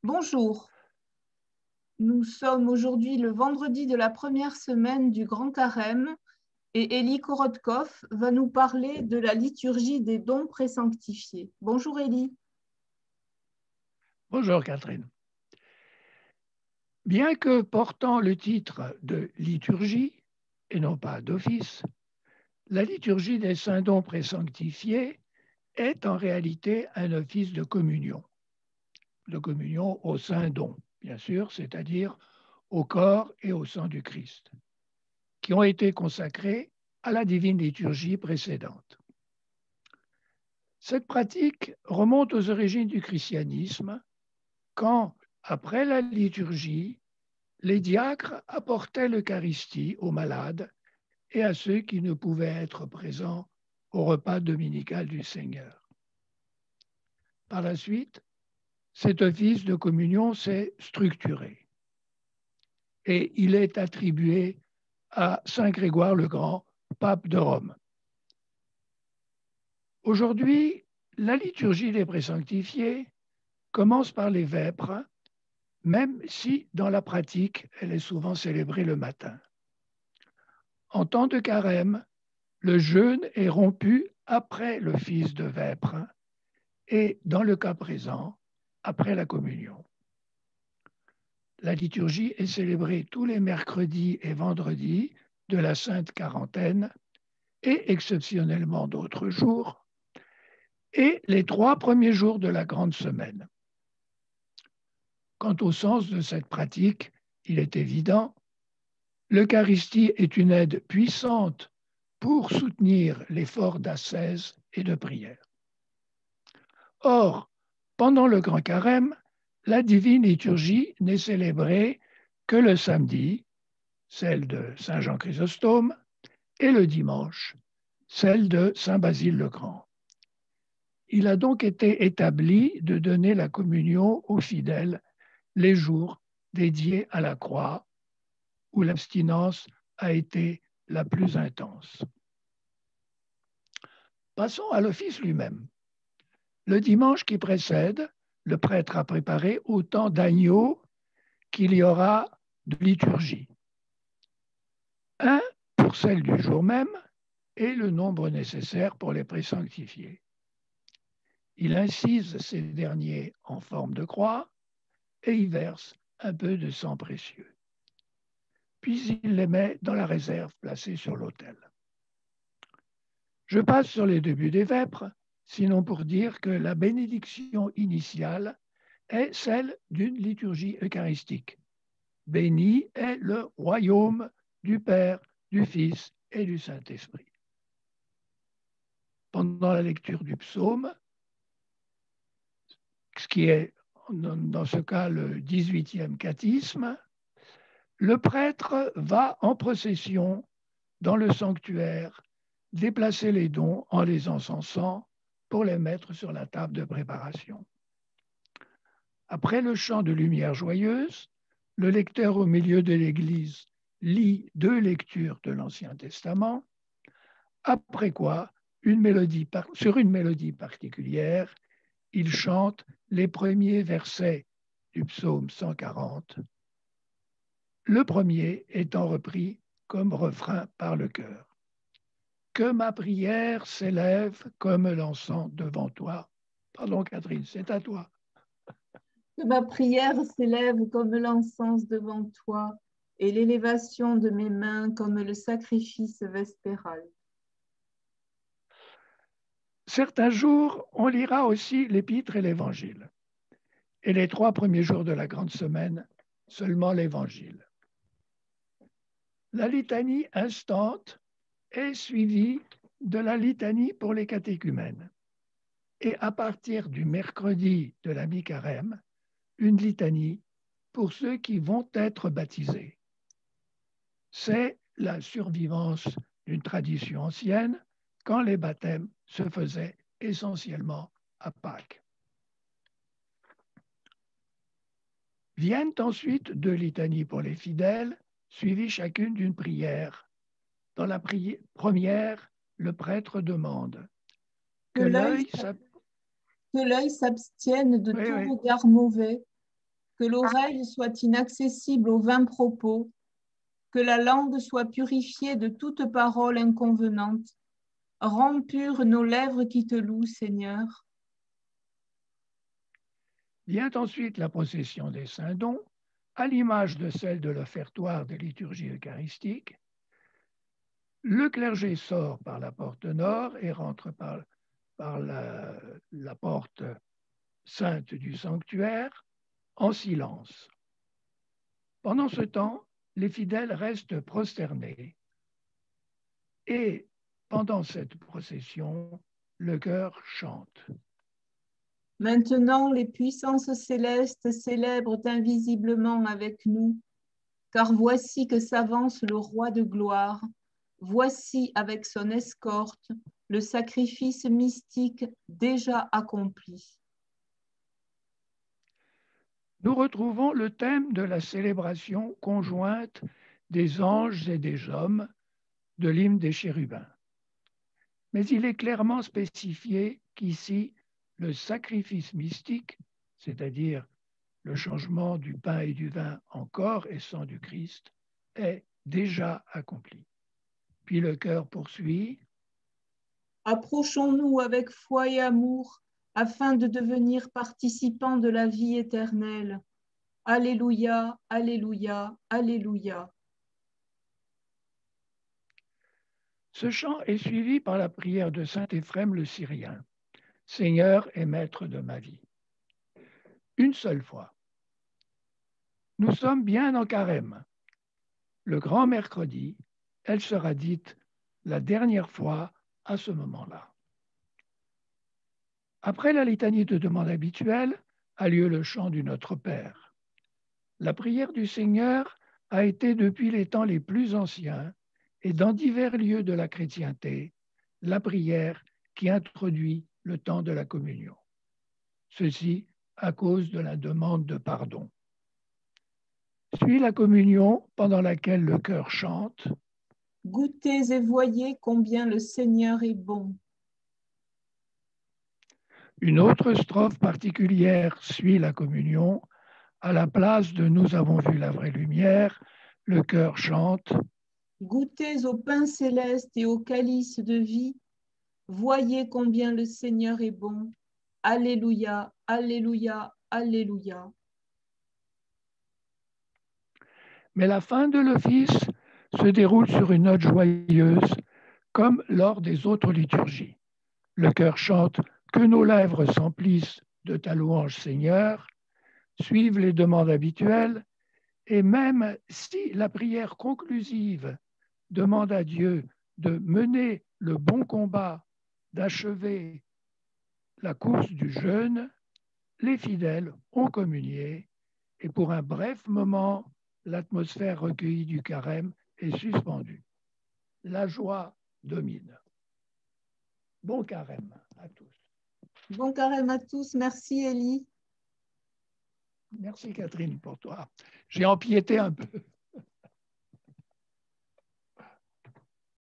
Bonjour, nous sommes aujourd'hui le vendredi de la première semaine du Grand Carême et Élie Korotkov va nous parler de la liturgie des dons présanctifiés. Bonjour Élie. Bonjour Catherine. Bien que portant le titre de liturgie et non pas d'office, la liturgie des saints dons présanctifiés est en réalité un office de communion aux saints dons, bien sûr, c'est-à-dire au corps et au sang du Christ, qui ont été consacrés à la divine liturgie précédente. Cette pratique remonte aux origines du christianisme, quand, après la liturgie, les diacres apportaient l'Eucharistie aux malades et à ceux qui ne pouvaient être présents au repas dominical du Seigneur. Par la suite, cet office de communion s'est structuré et il est attribué à Saint Grégoire le Grand, pape de Rome. Aujourd'hui, la liturgie des présanctifiés commence par les vêpres, même si dans la pratique, elle est souvent célébrée le matin. En temps de carême, le jeûne est rompu après l'office de vêpres et, dans le cas présent, après la communion. La liturgie est célébrée tous les mercredis et vendredis de la Sainte Quarantaine et exceptionnellement d'autres jours, et les 3 premiers jours de la Grande Semaine. Quant au sens de cette pratique, il est évident, l'Eucharistie est une aide puissante pour soutenir l'effort d'ascèse et de prière. Or, pendant le Grand Carême, la divine liturgie n'est célébrée que le samedi, celle de Saint Jean Chrysostome, et le dimanche, celle de Saint Basile le Grand. Il a donc été établi de donner la communion aux fidèles les jours dédiés à la croix, où l'abstinence a été la plus intense. Passons à l'office lui-même. Le dimanche qui précède, le prêtre a préparé autant d'agneaux qu'il y aura de liturgie. 1 pour celle du jour même et le nombre nécessaire pour les présanctifiés. Il incise ces derniers en forme de croix et y verse un peu de sang précieux. Puis il les met dans la réserve placée sur l'autel. Je passe sur les débuts des vêpres, sinon pour dire que la bénédiction initiale est celle d'une liturgie eucharistique. Béni est le royaume du Père, du Fils et du Saint-Esprit. Pendant la lecture du psaume, ce qui est dans ce cas le 18e catéchisme, le prêtre va en procession dans le sanctuaire déplacer les dons en les encensant pour les mettre sur la table de préparation. Après le chant de lumière joyeuse, le lecteur au milieu de l'église lit 2 lectures de l'Ancien Testament, après quoi, sur une mélodie particulière, il chante les premiers versets du psaume 140, le premier étant repris comme refrain par le chœur. Que ma prière s'élève comme l'encens devant toi. Pardon Catherine, c'est à toi. Que ma prière s'élève comme l'encens devant toi et l'élévation de mes mains comme le sacrifice vespéral. Certains jours, on lira aussi l'Épître et l'Évangile. Et les 3 premiers jours de la Grande Semaine, seulement l'Évangile. La litanie instante est suivie de la litanie pour les catéchumènes. Et à partir du mercredi de la mi-carême, une litanie pour ceux qui vont être baptisés. C'est la survivance d'une tradition ancienne quand les baptêmes se faisaient essentiellement à Pâques. Viennent ensuite 2 litanies pour les fidèles, suivies chacune d'une prière. Dans la première, le prêtre demande que l'œil s'abstienne de tout regard mauvais, que l'oreille soit inaccessible aux vains propos, que la langue soit purifiée de toute parole inconvenante. Rends pures nos lèvres qui te louent, Seigneur. Vient ensuite la procession des saints dons, à l'image de celle de l'offertoire des liturgies eucharistiques. Le clergé sort par la porte nord et rentre par la porte sainte du sanctuaire en silence. Pendant ce temps, les fidèles restent prosternés et pendant cette procession, le chœur chante. Maintenant, les puissances célestes célèbrent invisiblement avec nous, car voici que s'avance le roi de gloire. Voici avec son escorte le sacrifice mystique déjà accompli. Nous retrouvons le thème de la célébration conjointe des anges et des hommes de l'hymne des chérubins. Mais il est clairement spécifié qu'ici, le sacrifice mystique, c'est-à-dire le changement du pain et du vin en corps et sang du Christ, est déjà accompli. Puis le chœur poursuit. Approchons-nous avec foi et amour afin de devenir participants de la vie éternelle. Alléluia, Alléluia, Alléluia. Ce chant est suivi par la prière de saint Éphrem le Syrien. Seigneur et maître de ma vie. Une seule fois. Nous sommes bien en carême. Le grand mercredi, elle sera dite la dernière fois à ce moment-là. Après la litanie de demande habituelle, a lieu le chant du Notre Père. La prière du Seigneur a été depuis les temps les plus anciens et dans divers lieux de la chrétienté, la prière qui introduit le temps de la communion. Ceci à cause de la demande de pardon. Suit la communion pendant laquelle le chœur chante. Goûtez et voyez combien le Seigneur est bon. Une autre strophe particulière suit la communion. À la place de Nous avons vu la vraie lumière, le chœur chante. Goûtez au pain céleste et au calice de vie. Voyez combien le Seigneur est bon. Alléluia, Alléluia, Alléluia. Mais la fin de l'office se déroule sur une note joyeuse, comme lors des autres liturgies. Le chœur chante « Que nos lèvres s'emplissent de ta louange, Seigneur », suivent les demandes habituelles, et même si la prière conclusive demande à Dieu de mener le bon combat, d'achever la course du jeûne, les fidèles ont communié, et pour un bref moment, l'atmosphère recueillie du carême est suspendue. La joie domine. Bon carême à tous. Bon carême à tous. Merci, Élie. Merci, Catherine, pour toi. J'ai empiété un peu.